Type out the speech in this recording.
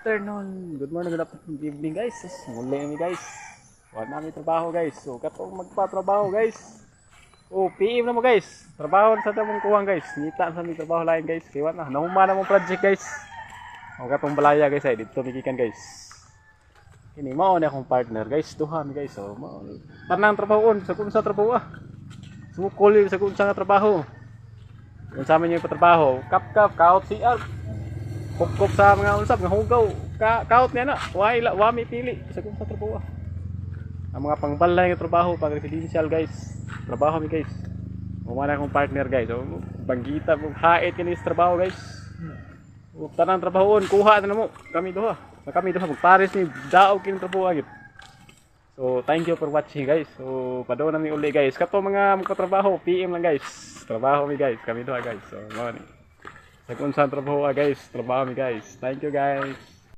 afternoon. Good morning, good afternoon, good evening guys. Muli kami guys. Wala namin trabaho guys. So katong magpatrabaho guys. Oh, PM na mo guys. Trabaho sa tamong kuwang guys. Ngita sa aming trabaho lain guys. Kaya na, nahuma na mong project guys. O katong balaya guys ay dito mikikan guys. Kini mao na akong partner guys. Duha mi guys. So mao. Tanang trabahoon sa kun sa trabaho ah. Sumukol sa kun sa trabaho. Yung sa amin yung patrabaho, kap kaut CR. Kop sa mga usap nga hugaw kaut niya na wa mi pili sa kung sa trabaho ang mga pangbalay nga trabaho pag residential guys trabaho mi guys umana akong partner guys so banggita mo hait kini sa trabaho guys ug tanang trabahoon kuha na mo kami duha magpares ni daog kini trabaho agit so thank you for watching guys so padaw na mi uli guys kato mga magpatrabaho PM lang guys trabaho mi guys kami duha guys so mo ni sa kung saan trabaho guys, trabaho mi guys. Thank you guys.